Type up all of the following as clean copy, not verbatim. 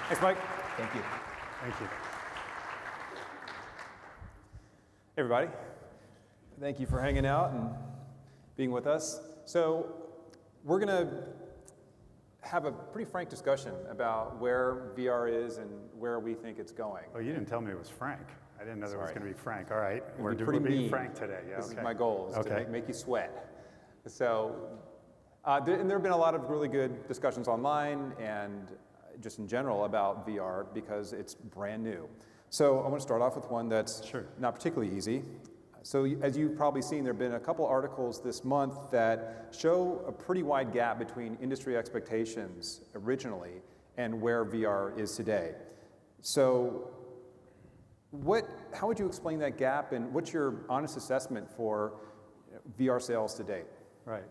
Thanks, Mike. Thank you. Thank you. Hey, everybody. Thank you for hanging out and being with us. So we're going to have a pretty frank discussion about where VR is and where we think it's going. Oh, you didn't tell me it was frank. I didn't know there was going to be frank. All right, we're being frank today. Yeah, this okay. is my goal, is okay. to make you sweat. So, and there have been a lot of really good discussions online and just in general about VR because it's brand new. So I want to start off with one that's not particularly easy. So as you've probably seen, there have been a couple articles this month that show a pretty wide gap between industry expectations originally and where VR is today. So how would you explain that gap, and what's your honest assessment for VR sales to date? Right.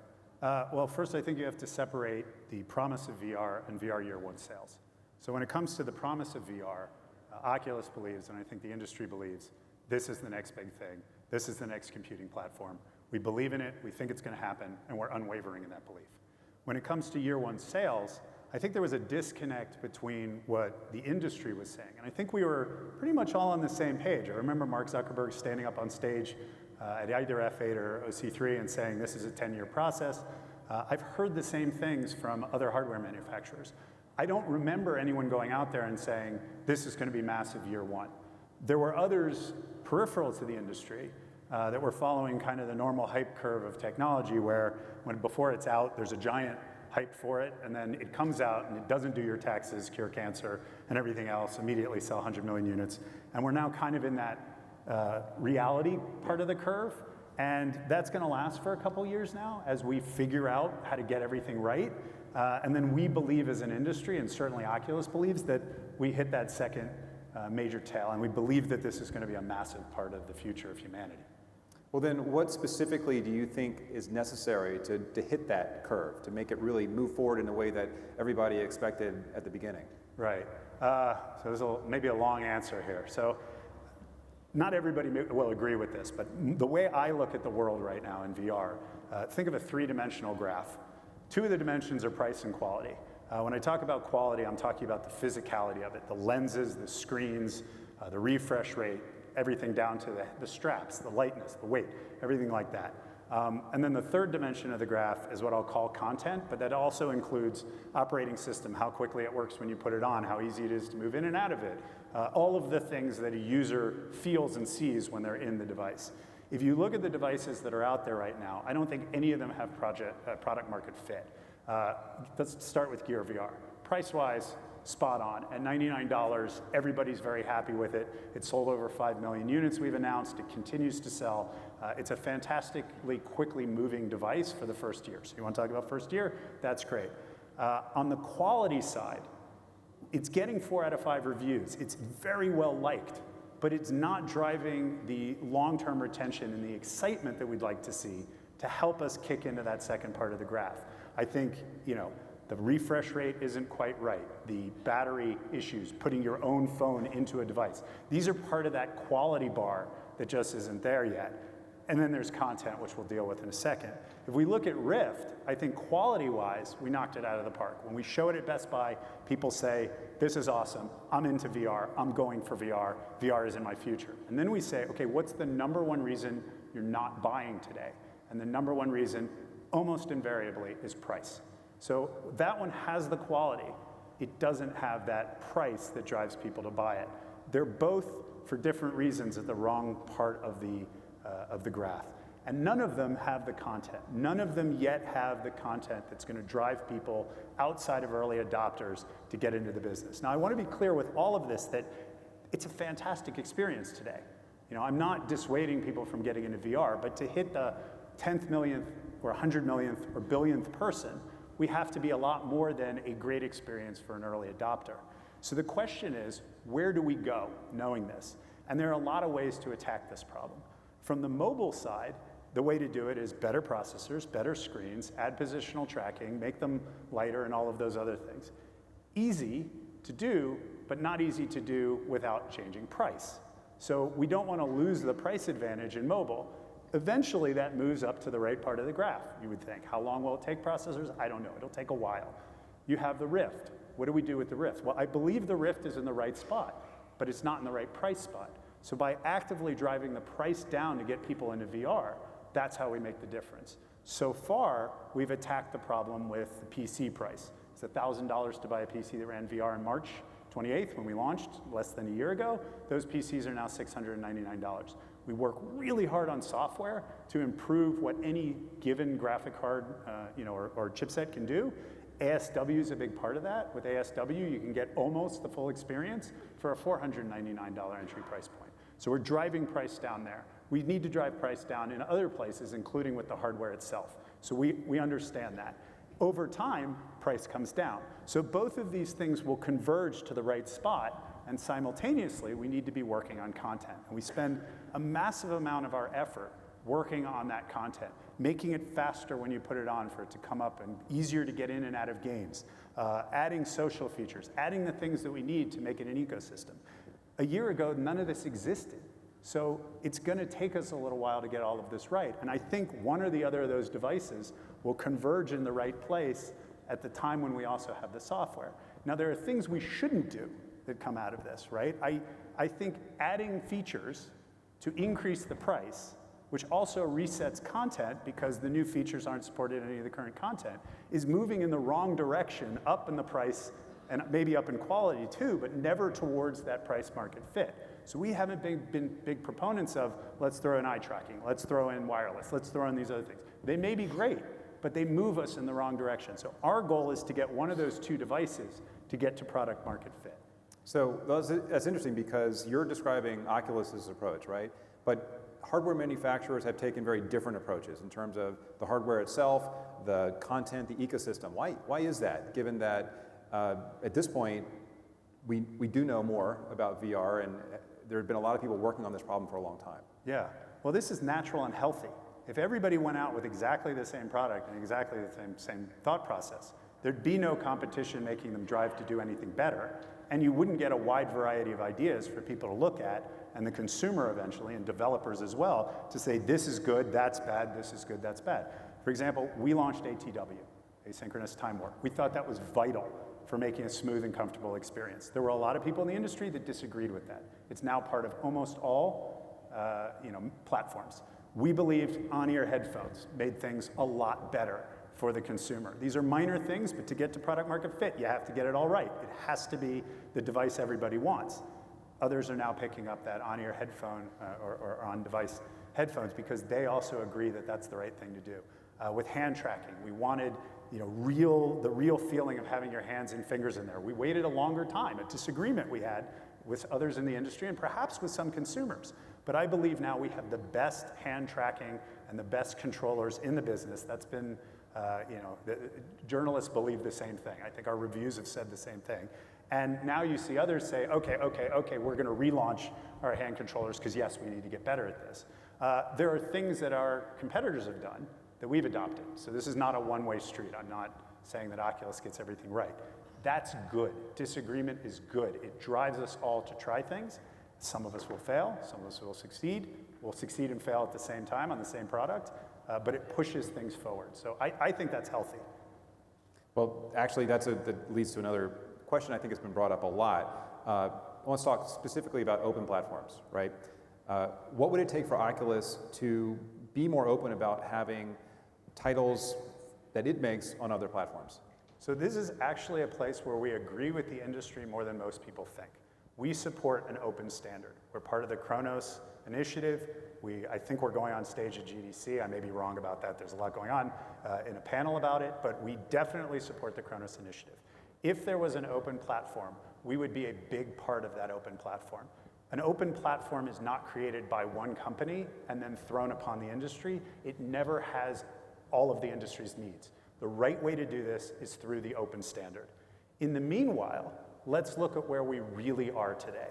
Well, first I think you have to separate the promise of VR and VR year one sales. So when it comes to the promise of VR, Oculus believes, and I think the industry believes, this is the next big thing. This is the next computing platform. We believe in it, we think it's going to happen, and we're unwavering in that belief. When it comes to year one sales, I think there was a disconnect between what the industry was saying. And I think we were pretty much all on the same page. I remember Mark Zuckerberg standing up on stage at either F8 or OC3 and saying this is a 10-year process. I've heard the same things from other hardware manufacturers. I don't remember anyone going out there and saying this is going to be massive year one. There were others peripheral to the industry that were following kind of the normal hype curve of technology where before it's out, there's a giant hype for it, and then it comes out and it doesn't do your taxes, cure cancer, and everything else, immediately sell 100 million units. And we're now kind of in that reality part of the curve, and that's going to last for a couple years now as we figure out how to get everything right. And then we believe as an industry, and certainly Oculus believes, that we hit that second major tail, and we believe that this is going to be a massive part of the future of humanity. Well then, what specifically do you think is necessary to hit that curve, to make it really move forward in a way that everybody expected at the beginning? Right. So there's maybe a long answer here. So not everybody will agree with this, but the way I look at the world right now in VR, think of a three-dimensional graph. Two of the dimensions are price and quality. When I talk about quality, I'm talking about the physicality of it, the lenses, the screens, the refresh rate, everything down to the straps, the lightness, the weight, everything like that. And then the third dimension of the graph is what I'll call content, but that also includes operating system, how quickly it works when you put it on, how easy it is to move in and out of it, all of the things that a user feels and sees when they're in the device. If you look at the devices that are out there right now, I don't think any of them have product market fit. Let's start with Gear VR. Price-wise, spot on. At $99, everybody's very happy with it. It sold over 5 million units, we've announced. It continues to sell. It's a fantastically quickly moving device for the first year. So you want to talk about first year? That's great. On the quality side, it's getting 4 out of 5 reviews. It's very well liked, but it's not driving the long-term retention and the excitement that we'd like to see to help us kick into that second part of the graph. I think, the refresh rate isn't quite right. The battery issues, putting your own phone into a device. These are part of that quality bar that just isn't there yet. And then there's content, which we'll deal with in a second. If we look at Rift, I think quality-wise, we knocked it out of the park. When we show it at Best Buy, people say, this is awesome, I'm into VR, I'm going for VR, VR is in my future. And then we say, okay, what's the number one reason you're not buying today? And the number one reason, almost invariably, is price. So that one has the quality. It doesn't have that price that drives people to buy it. They're both, for different reasons, at the wrong part of the graph. And none of them have the content. None of them yet have the content that's going to drive people outside of early adopters to get into the business. Now, I want to be clear with all of this that it's a fantastic experience today. I'm not dissuading people from getting into VR, but to hit the 10th millionth or 100 millionth or billionth person, we have to be a lot more than a great experience for an early adopter. So the question is, where do we go knowing this? And there are a lot of ways to attack this problem. From the mobile side, the way to do it is better processors, better screens, add positional tracking, make them lighter, and all of those other things. Easy to do, but not easy to do without changing price. So we don't want to lose the price advantage in mobile. Eventually, that moves up to the right part of the graph, you would think. How long will it take processors? I don't know. It'll take a while. You have the Rift. What do we do with the Rift? Well, I believe the Rift is in the right spot, but it's not in the right price spot. So by actively driving the price down to get people into VR, that's how we make the difference. So far, we've attacked the problem with the PC price. It's $1,000 to buy a PC that ran VR on March 28th when we launched less than a year ago. Those PCs are now $699. We work really hard on software to improve what any given graphic card or chipset can do. ASW is a big part of that. With ASW, you can get almost the full experience for a $499 entry price point. So we're driving price down there. We need to drive price down in other places, including with the hardware itself. So we understand that. Over time, price comes down. So both of these things will converge to the right spot, and simultaneously, we need to be working on content. And we spend a massive amount of our effort working on that content, making it faster when you put it on for it to come up and easier to get in and out of games, adding social features, adding the things that we need to make it an ecosystem. A year ago, none of this existed. So it's going to take us a little while to get all of this right. And I think one or the other of those devices will converge in the right place at the time when we also have the software. Now, there are things we shouldn't do that come out of this, right? I think adding features to increase the price, which also resets content because the new features aren't supported in any of the current content, is moving in the wrong direction, up in the price, and maybe up in quality too, but never towards that price market fit. So we haven't been big proponents of, let's throw in eye tracking, let's throw in wireless, let's throw in these other things. They may be great, but they move us in the wrong direction. So our goal is to get one of those two devices to get to product market fit. So that's interesting because you're describing Oculus's approach, right? But hardware manufacturers have taken very different approaches in terms of the hardware itself, the content, the ecosystem. Why is that, given that at this point, we do know more about VR, and there have been a lot of people working on this problem for a long time. Yeah, well, this is natural and healthy. If everybody went out with exactly the same product and exactly the same thought process, there'd be no competition making them drive to do anything better, and you wouldn't get a wide variety of ideas for people to look at, and the consumer eventually, and developers as well, to say this is good, that's bad, this is good, that's bad. For example, we launched ATW, asynchronous time warp. We thought that was vital for making a smooth and comfortable experience. There were a lot of people in the industry that disagreed with that. It's now part of almost all platforms. We believed on-ear headphones made things a lot better for the consumer. These are minor things, but to get to product market fit, you have to get it all right. It has to be the device everybody wants. Others are now picking up that on-ear headphone or on-device headphones because they also agree that that's the right thing to do. With hand tracking, we wanted the real feeling of having your hands and fingers in there. We waited a longer time, a disagreement we had with others in the industry and perhaps with some consumers. But I believe now we have the best hand tracking and the best controllers in the business. That's been, the journalists believe the same thing. I think our reviews have said the same thing. And now you see others say, okay, we're going to relaunch our hand controllers because yes, we need to get better at this. There are things that our competitors have done that we've adopted. So this is not a one-way street. I'm not saying that Oculus gets everything right. That's good. Disagreement is good. It drives us all to try things. Some of us will fail, some of us will succeed. We'll succeed and fail at the same time on the same product, but it pushes things forward. So I think that's healthy. Well, actually, that leads to another question I think has been brought up a lot. I want to talk specifically about open platforms, right? What would it take for Oculus to be more open about having titles that it makes on other platforms? So this is actually a place where we agree with the industry more than most people think. We support an open standard. We're part of the Chronos initiative. I think we're going on stage at GDC. I may be wrong about that. There's a lot going on in a panel about it, but we definitely support the Chronos initiative. If there was an open platform, we would be a big part of that open platform. An open platform is not created by one company and then thrown upon the industry. It never has all of the industry's needs. The right way to do this is through the open standard. In the meanwhile, let's look at where we really are today.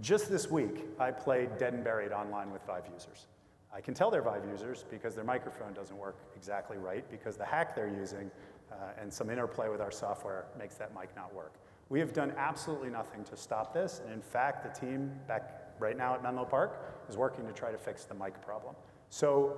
Just this week, I played Dead and Buried online with Vive users. I can tell they're Vive users because their microphone doesn't work exactly right because the hack they're using and some interplay with our software makes that mic not work. We have done absolutely nothing to stop this, and in fact, the team back right now at Menlo Park is working to try to fix the mic problem. So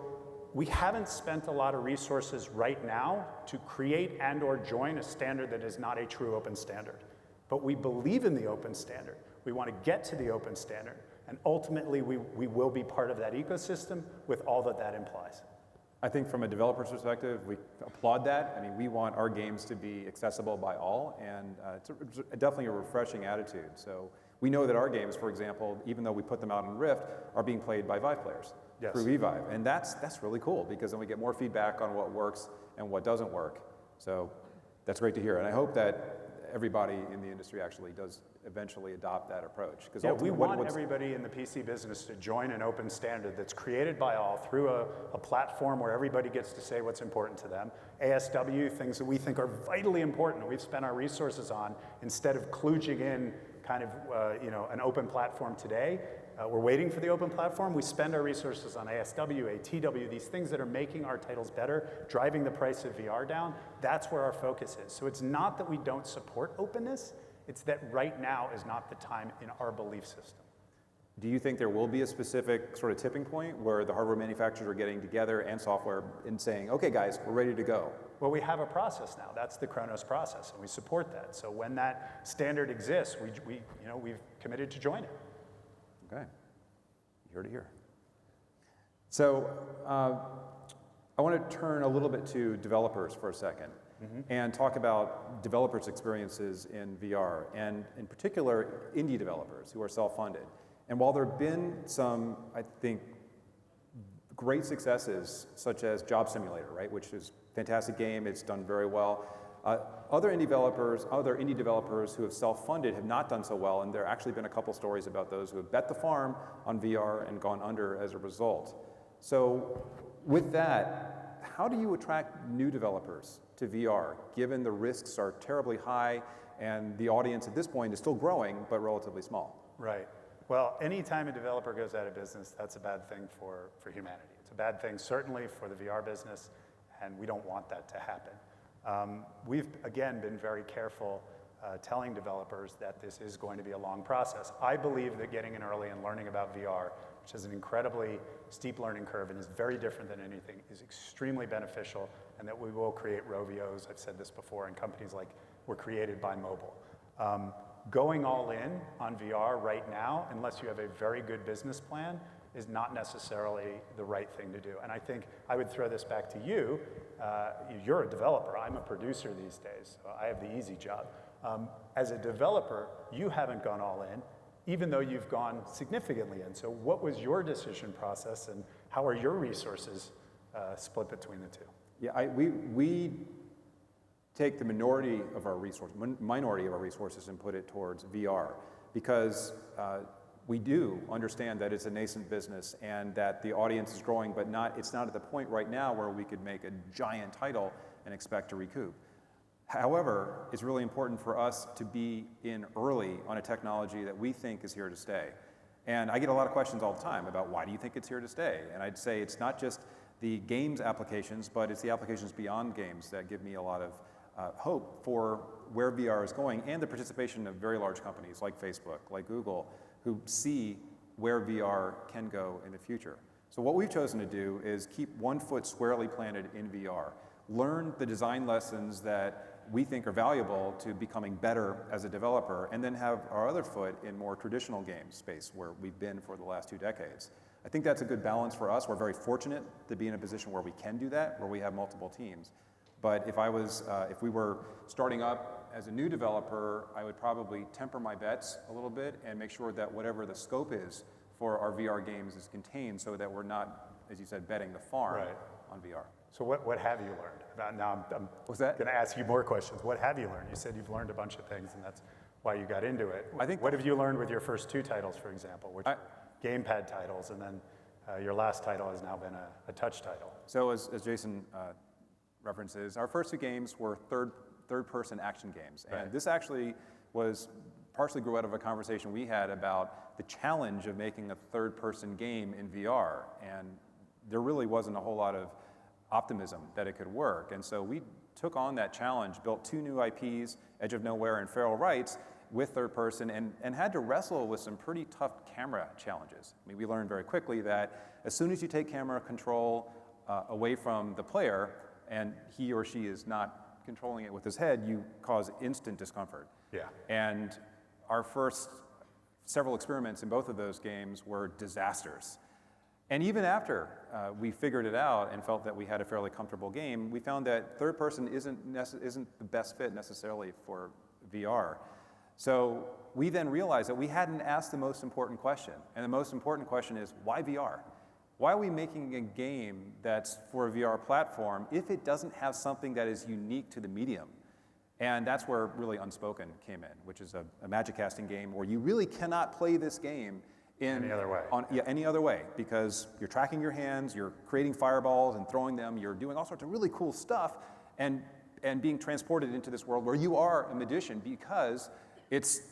we haven't spent a lot of resources right now to create and or join a standard that is not a true open standard. But we believe in the open standard. We want to get to the open standard. And ultimately, we will be part of that ecosystem with all that that implies. I think from a developer's perspective, we applaud that. I mean, we want our games to be accessible by all, and it's definitely a refreshing attitude. So we know that our games, for example, even though we put them out on Rift, are being played by Vive players through eVive. And that's really cool, because then we get more feedback on what works and what doesn't work. So that's great to hear. And I hope that everybody in the industry actually does eventually adopt that approach. Yeah, we want everybody in the PC business to join an open standard that's created by all through a platform where everybody gets to say what's important to them. ASW, things that we think are vitally important, we've spent our resources on, instead of kludging in kind of an open platform today. We're waiting for the open platform. We spend our resources on ASW, ATW, these things that are making our titles better, driving the price of VR down. That's where our focus is. So it's not that we don't support openness, it's that right now is not the time in our belief system. Do you think there will be a specific sort of tipping point where the hardware manufacturers are getting together and software and saying, okay guys, we're ready to go? Well, we have a process now. That's the Chronos process, and we support that. So when that standard exists, we've committed to join it. Okay, hear to hear. So I want to turn a little bit to developers for a second and talk about developers' experiences in VR, and in particular, indie developers who are self-funded. And while there have been some, I think, great successes, such as Job Simulator, right, which is a fantastic game, it's done very well. Other indie developers who have self-funded have not done so well, and there have actually been a couple stories about those who have bet the farm on VR and gone under as a result. So with that, how do you attract new developers to VR, given the risks are terribly high and the audience at this point is still growing, but relatively small? Right. Well, anytime a developer goes out of business, that's a bad thing for humanity. It's a bad thing, certainly, for the VR business, and we don't want that to happen. We've, again, been very careful telling developers that this is going to be a long process. I believe that getting in early and learning about VR, which is an incredibly steep learning curve and is very different than anything, is extremely beneficial, and that we will create Rovios, I've said this before, and companies like were created by mobile. Going all in on VR right now, unless you have a very good business plan, is not necessarily the right thing to do. And I think I would throw this back to you. You're a developer. I'm a producer these days, so I have the easy job. As a developer, you haven't gone all in, even though you've gone significantly in. So what was your decision process, and how are your resources split between the two? Yeah, we take the minority of our resources and put it towards VR, because we do understand that it's a nascent business and that the audience is growing, but it's not at the point right now where we could make a giant title and expect to recoup. However, it's really important for us to be in early on a technology that we think is here to stay. And I get a lot of questions all the time about, why do you think it's here to stay? And I'd say it's not just the games applications, but it's the applications beyond games that give me a lot of hope for where VR is going, and the participation of very large companies like Facebook, like Google, who see where VR can go in the future. So what we've chosen to do is keep one foot squarely planted in VR, learn the design lessons that we think are valuable to becoming better as a developer, and then have our other foot in more traditional game space where we've been for the last 2 decades. I think that's a good balance for us. We're very fortunate to be in a position where we can do that, where we have multiple teams. But if we were starting up as a new developer, I would probably temper my bets a little bit and make sure that whatever the scope is for our VR games is contained, so that we're not, as you said, betting the farm on VR. So what have you learned? Now I'm What's that? going to ask you more questions. What have you learned? You said you've learned a bunch of things, and that's why you got into it. What have you learned with your first 2 titles, for example, which are gamepad titles, and then your last title has now been a touch title? So as Jason references, our first 2 games were third-person action games. And this actually partially grew out of a conversation we had about the challenge of making a third-person game in VR. And there really wasn't a whole lot of optimism that it could work. And so we took on that challenge, built 2 new IPs, Edge of Nowhere and Feral Rights, with third person, and had to wrestle with some pretty tough camera challenges. I mean, we learned very quickly that as soon as you take camera control away from the player and he or she is not controlling it with his head, you cause instant discomfort. Yeah. And our first several experiments in both of those games were disasters. And even after we figured it out and felt that we had a fairly comfortable game, we found that third person isn't the best fit necessarily for VR. So we then realized that we hadn't asked the most important question. And the most important question is, why VR? Why are we making a game that's for a VR platform if it doesn't have something that is unique to the medium? And that's where really Unspoken came in, which is a magic casting game where you really cannot play this game in any other way. Any other way, because you're tracking your hands, you're creating fireballs and throwing them, you're doing all sorts of really cool stuff, and being transported into this world where you are a magician because it's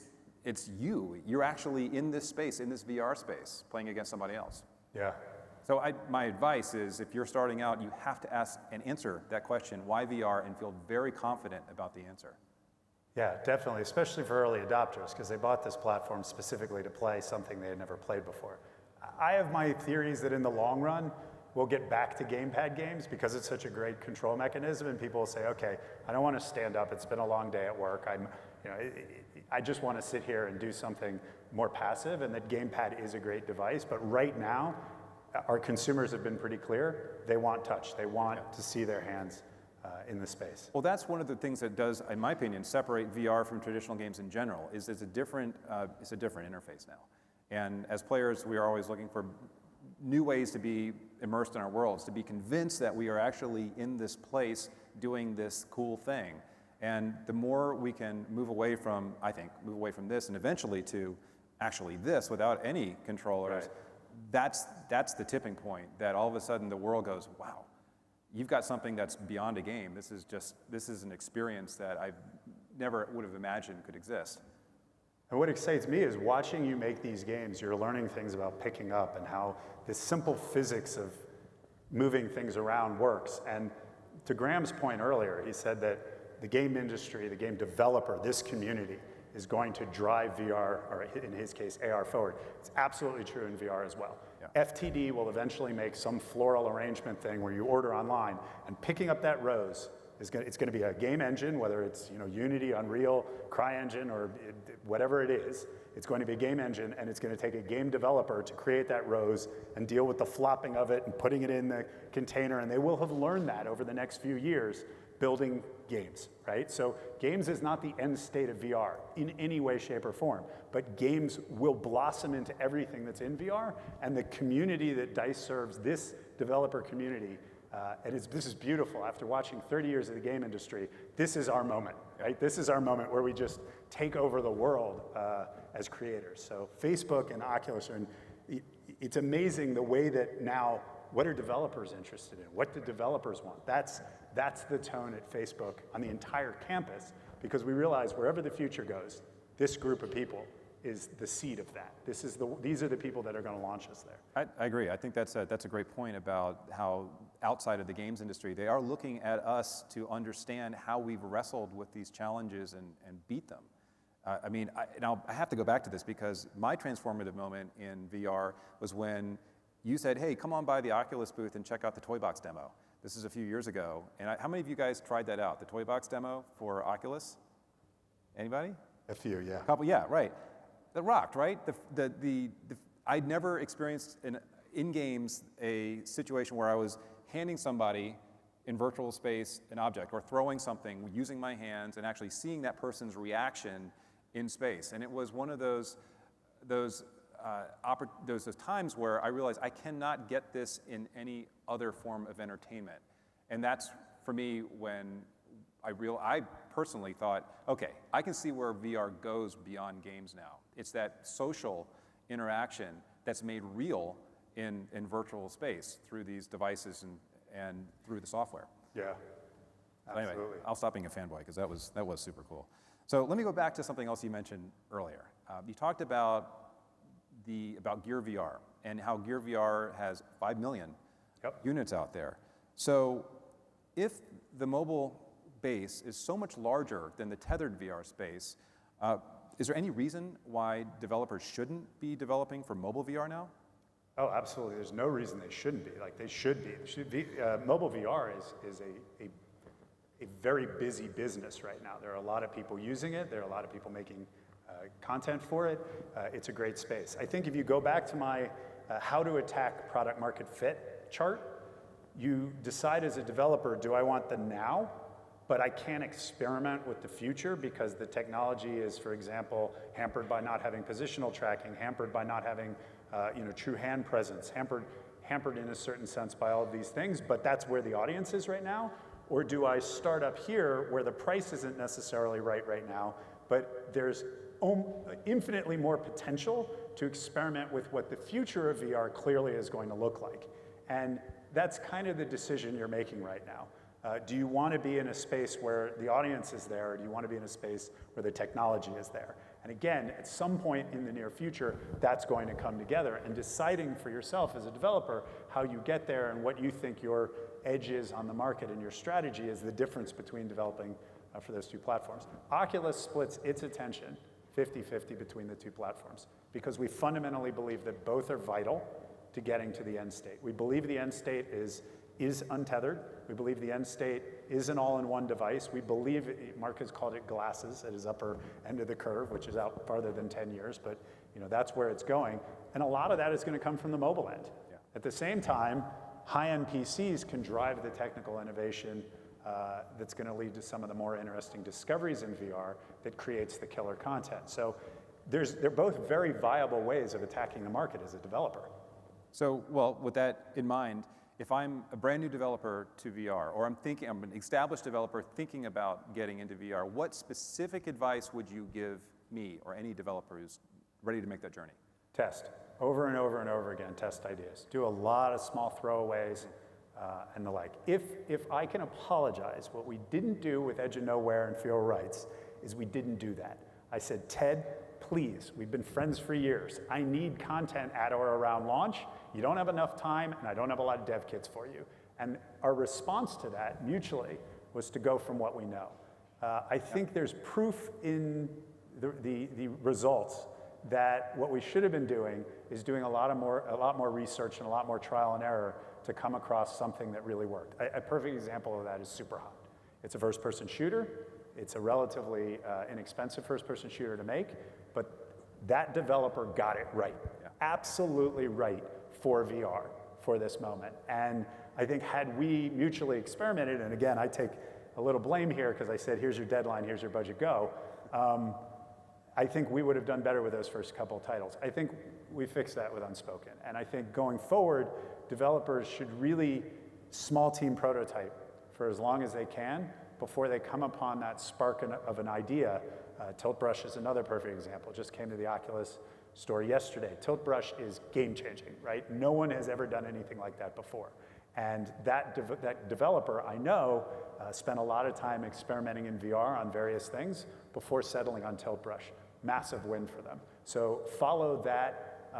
you. You're actually in this space, in this VR space, playing against somebody else. Yeah. So my advice is, if you're starting out, you have to ask and answer that question, why VR, and feel very confident about the answer. Yeah, definitely, especially for early adopters, because they bought this platform specifically to play something they had never played before. I have my theories that in the long run, we'll get back to gamepad games because it's such a great control mechanism, and people will say, okay, I don't want to stand up, it's been a long day at work, I just want to sit here and do something more passive, and that gamepad is a great device, but right now, our consumers have been pretty clear. They want touch. They want to see their hands in the space. Well, that's one of the things that does, in my opinion, separate VR from traditional games in general, is it's a different interface now. And as players, we are always looking for new ways to be immersed in our worlds, to be convinced that we are actually in this place doing this cool thing. And the more we can move away from this and eventually to actually this without any controllers, right. That's the tipping point, that all of a sudden the world goes, wow, you've got something that's beyond a game. This is an experience that I never would have imagined could exist. And what excites me is watching you make these games, you're learning things about picking up and how this simple physics of moving things around works. And to Graham's point earlier, he said that the game industry, the game developer, this community, is going to drive VR, or in his case, AR forward. It's absolutely true in VR as well. Yeah. FTD will eventually make some floral arrangement thing where you order online, and picking up that rose it's going to be a game engine, whether it's Unity, Unreal, CryEngine, or whatever it is. It's going to be a game engine, and it's going to take a game developer to create that rose and deal with the flopping of it and putting it in the container, and they will have learned that over the next few years building games, right? So games is not the end state of VR in any way, shape, or form, but games will blossom into everything that's in VR, and the community that d.i.c.e. serves, this developer community, this is beautiful. After watching 30 years of the game industry, this is our moment, right? This is our moment where we just take over the world as creators. So Facebook and Oculus it's amazing the way that now, what are developers interested in? What do developers want? That's the tone at Facebook on the entire campus, because we realize wherever the future goes, this group of people is the seed of that. These are the people that are going to launch us there. I agree. I think that's a great point about how outside of the games industry, they are looking at us to understand how we've wrestled with these challenges and beat them. I have to go back to this because my transformative moment in VR was when you said, hey, come on by the Oculus booth and check out the Toy Box demo. This is a few years ago. And how many of you guys tried that out, the Toy Box demo for Oculus? Anybody? A few, yeah. A couple, yeah, right. That rocked, right? I'd never experienced in games a situation where I was handing somebody in virtual space an object or throwing something using my hands and actually seeing that person's reaction in space. And it was one of those times where I realized I cannot get this in any other form of entertainment. And that's, for me, when I personally thought, okay, I can see where VR goes beyond games now. It's that social interaction that's made real in virtual space through these devices and through the software. Yeah, absolutely. Anyway, I'll stop being a fanboy because that was super cool. So let me go back to something else you mentioned earlier. You talked about Gear VR and how Gear VR has 5 million units out there. So if the mobile base is so much larger than the tethered VR space, is there any reason why developers shouldn't be developing for mobile VR now? Oh, absolutely. There's no reason they shouldn't be. Like, they should be. Mobile VR is a very busy business right now. There are a lot of people using it. There are a lot of people making content for it. It's a great space. I think if you go back to my how to attack product market fit chart, you decide as a developer, do I want the now, but I can't experiment with the future because the technology is, for example, hampered by not having positional tracking, hampered by not having true hand presence, hampered in a certain sense by all of these things, but that's where the audience is right now? Or do I start up here where the price isn't necessarily right now, but there's infinitely more potential to experiment with what the future of VR clearly is going to look like? And that's kind of the decision you're making right now. Do you want to be in a space where the audience is there, or do you want to be in a space where the technology is there? And again, at some point in the near future, that's going to come together, and deciding for yourself as a developer how you get there and what you think your edge is on the market and your strategy is the difference between developing for those two platforms. Oculus splits its attention 50-50 between the two platforms because we fundamentally believe that both are vital to getting to the end state. We believe the end state is untethered. We believe the end state is an all-in-one device. We believe, Mark has called it glasses at his upper end of the curve, which is out farther than 10 years, but that's where it's going. And a lot of that is going to come from the mobile end. Yeah. At the same time, high-end PCs can drive the technical innovation that's going to lead to some of the more interesting discoveries in VR that creates the killer content. So they're both very viable ways of attacking the market as a developer. So, well, with that in mind, if I'm a brand new developer to VR, or I'm an established developer thinking about getting into VR, what specific advice would you give me or any developer who's ready to make that journey? Test. Over and over and over again, test ideas. Do a lot of small throwaways and the like. If I can apologize, what we didn't do with Edge of Nowhere and Feel Rights is we didn't do that. I said, Ted, please, we've been friends for years. I need content at or around launch. You don't have enough time, and I don't have a lot of dev kits for you. And our response to that, mutually, was to go from what we know. I think there's proof in the results that what we should have been doing is doing a lot more research and a lot more trial and error to come across something that really worked. A perfect example of that is Superhot. It's a first-person shooter. It's a relatively inexpensive first-person shooter to make, but that developer got it right, absolutely right for VR for this moment. And I think had we mutually experimented, and again, I take a little blame here because I said, here's your deadline, here's your budget, go. I think we would have done better with those first couple titles. I think we fixed that with Unspoken. And I think going forward, developers should really small team prototype for as long as they can before they come upon that spark of an idea. Tilt Brush is another perfect example. Just came to the Oculus store yesterday. Tilt Brush is game-changing, right? No one has ever done anything like that before. And that developer, I know, spent a lot of time experimenting in VR on various things before settling on Tilt Brush. Massive win for them. So follow that,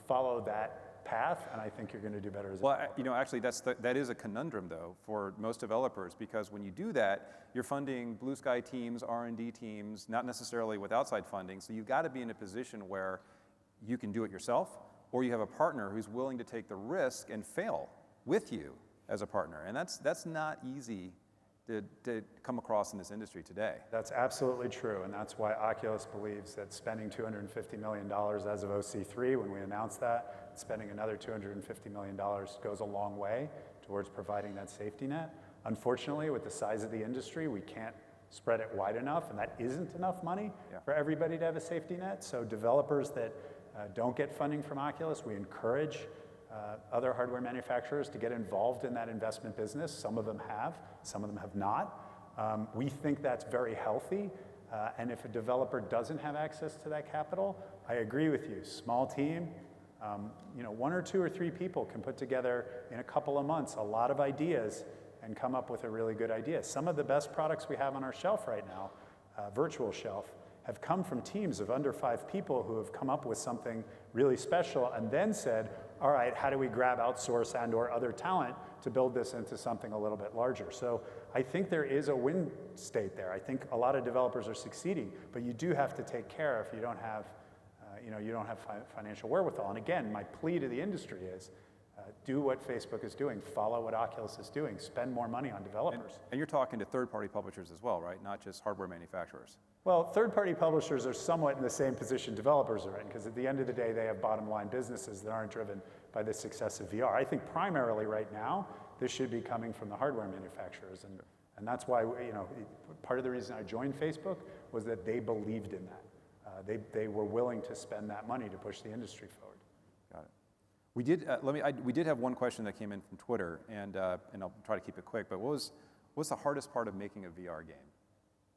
follow that path, and I think you're going to do better as well. Well, actually, that is a conundrum, though, for most developers, because when you do that, you're funding blue sky teams, R&D teams, not necessarily with outside funding, so you've got to be in a position where you can do it yourself, or you have a partner who's willing to take the risk and fail with you as a partner, and that's not easy to come across in this industry today. That's absolutely true, and that's why Oculus believes that spending $250 million as of OC3, when we announced that, spending another $250 million goes a long way towards providing that safety net. Unfortunately, with the size of the industry, we can't spread it wide enough, and that isn't enough money for everybody to have a safety net. So developers that don't get funding from Oculus, we encourage other hardware manufacturers to get involved in that investment business. Some of them have, some of them have not. We think that's very healthy, and if a developer doesn't have access to that capital, I agree with you. Small team, 1 or 2 or 3 people can put together in a couple of months a lot of ideas and come up with a really good idea. Some of the best products we have on our shelf right now, virtual shelf, have come from teams of under 5 people who have come up with something really special and then said, all right, how do we grab outsource and or other talent to build this into something a little bit larger? So I think there is a win state there. I think a lot of developers are succeeding, but you do have to take care if you don't have you don't have financial wherewithal. And again, my plea to the industry is, do what Facebook is doing, follow what Oculus is doing, spend more money on developers. And you're talking to third-party publishers as well, right? Not just hardware manufacturers. Well, third-party publishers are somewhat in the same position developers are in, because at the end of the day, they have bottom-line businesses that aren't driven by the success of VR. I think primarily right now, this should be coming from the hardware manufacturers. And that's why, part of the reason I joined Facebook was that they believed in that. They were willing to spend that money to push the industry forward. Got it. We did have one question that came in from Twitter, and I'll try to keep it quick. But what's the hardest part of making a VR game?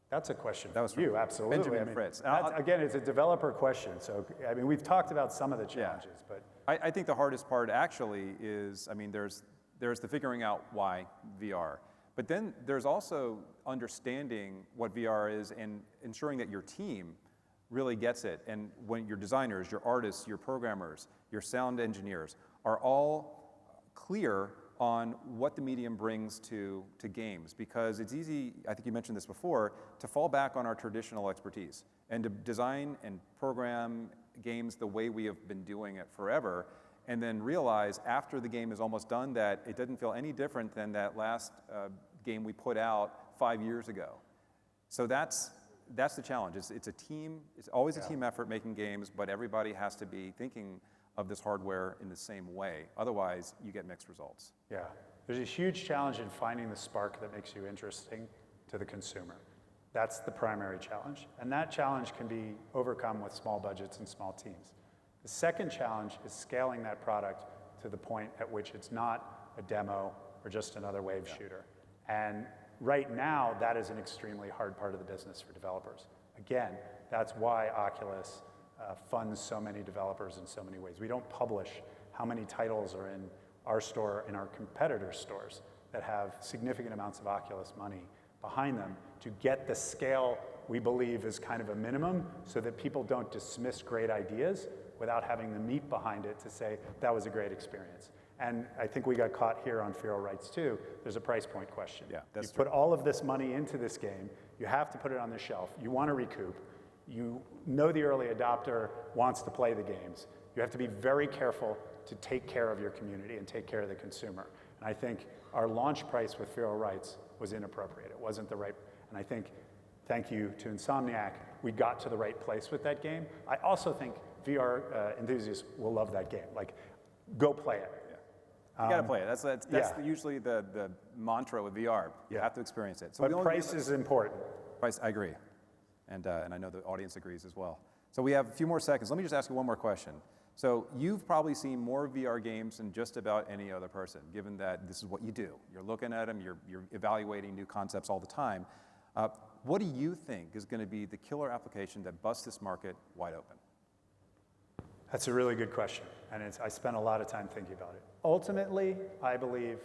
That's a question that was for you, absolutely. Benjamin Fritz. Again, it's a developer question. So, we've talked about some of the challenges, but I think the hardest part actually is, there's the figuring out why VR, but then there's also understanding what VR is and ensuring that your team really gets it. And when your designers, your artists, your programmers, your sound engineers are all clear on what the medium brings to games, because it's easy, I think you mentioned this before, to fall back on our traditional expertise and to design and program games the way we have been doing it forever, and then realize after the game is almost done that it doesn't feel any different than that last game we put out 5 years ago. So that's the challenge. It's a team. It's always a team effort making games, but everybody has to be thinking of this hardware in the same way. Otherwise, you get mixed results. Yeah, there's a huge challenge in finding the spark that makes you interesting to the consumer. That's the primary challenge. And that challenge can be overcome with small budgets and small teams. The second challenge is scaling that product to the point at which it's not a demo or just another wave shooter. And right now, that is an extremely hard part of the business for developers. Again, that's why Oculus funds so many developers in so many ways. We don't publish how many titles are in our store and our competitors' stores that have significant amounts of Oculus money behind them to get the scale we believe is kind of a minimum so that people don't dismiss great ideas without having the meat behind it to say, that was a great experience. And I think we got caught here on feral rights too. There's a price point question. Yeah, that's true. Put all of this money into this game. You have to put it on the shelf. You want to recoup. You know the early adopter wants to play the games. You have to be very careful to take care of your community and take care of the consumer. And I think our launch price with feral rights was inappropriate. It wasn't the right, and I think, thank you to Insomniac, we got to the right place with that game. I also think VR enthusiasts will love that game. Like, go play it. You got to play it. That's usually the mantra with VR. You have to experience it. So but price is important. Price, I agree. And I know the audience agrees as well. So we have a few more seconds. Let me just ask you one more question. So you've probably seen more VR games than just about any other person, given that this is what you do. You're looking at them, you're evaluating new concepts all the time. What do you think is going to be the killer application that busts this market wide open? That's a really good question, and I spent a lot of time thinking about it. Ultimately, I believe,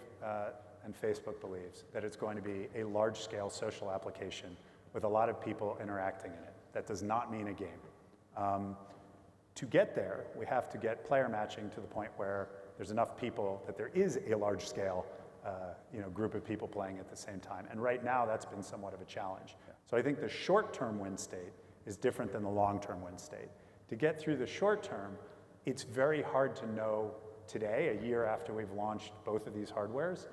and Facebook believes, that it's going to be a large-scale social application with a lot of people interacting in it. That does not mean a game. To get there, we have to get player matching to the point where there's enough people that there is a large-scale group of people playing at the same time. And right now, that's been somewhat of a challenge. Yeah. So I think the short-term win state is different than the long-term win state. To get through the short term, it's very hard to know today, a year after we've launched both of these hardwares,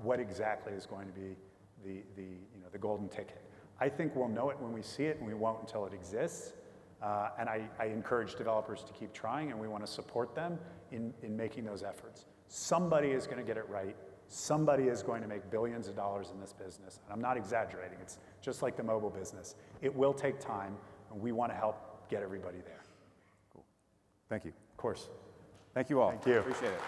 what exactly is going to be the golden ticket. I think we'll know it when we see it, and we won't until it exists. And I encourage developers to keep trying, and we want to support them in making those efforts. Somebody is going to get it right. Somebody is going to make billions of dollars in this business. And I'm not exaggerating. It's just like the mobile business. It will take time, and we want to help get everybody there. Cool. Thank you. Of course. Thank you all. Thank you. Appreciate it.